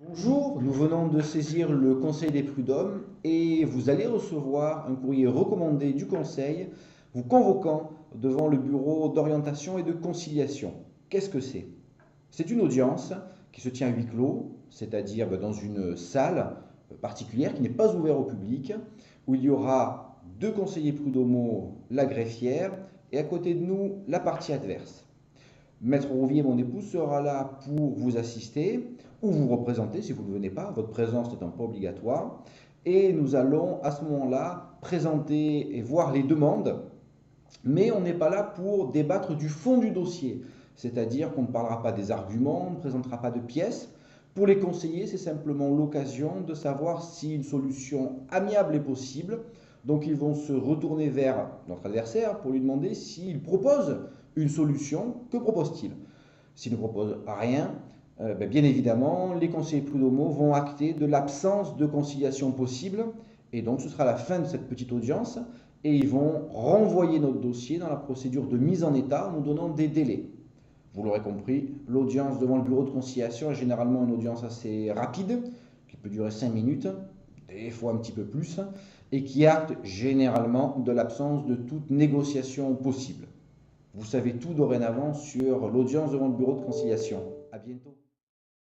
Bonjour, nous venons de saisir le Conseil des prud'hommes et vous allez recevoir un courrier recommandé du Conseil vous convoquant devant le bureau d'orientation et de conciliation. Qu'est-ce que c'est? C'est une audience qui se tient à huis clos, c'est-à-dire dans une salle particulière qui n'est pas ouverte au public, où il y aura deux conseillers prud'homaux, la greffière, et à côté de nous, la partie adverse. Maître Rouvier, mon épouse, sera là pour vous assister ou vous représenter si vous ne venez pas. Votre présence n'étant pas obligatoire. Et nous allons à ce moment-là présenter et voir les demandes, mais on n'est pas là pour débattre du fond du dossier. C'est-à-dire qu'on ne parlera pas des arguments, on ne présentera pas de pièces. Pour les conseillers, c'est simplement l'occasion de savoir si une solution amiable est possible. Donc ils vont se retourner vers notre adversaire pour lui demander s'il propose une solution. Que propose-t-il? S'il ne propose rien, bien évidemment, les conseillers prud'homaux vont acter de l'absence de conciliation possible. Et donc ce sera la fin de cette petite audience. Et ils vont renvoyer notre dossier dans la procédure de mise en état en nous donnant des délais. Vous l'aurez compris, l'audience devant le bureau de conciliation est généralement une audience assez rapide, qui peut durer 5 minutes, des fois un petit peu plus, et qui acte généralement de l'absence de toute négociation possible. Vous savez tout dorénavant sur l'audience devant le bureau de conciliation. À bientôt.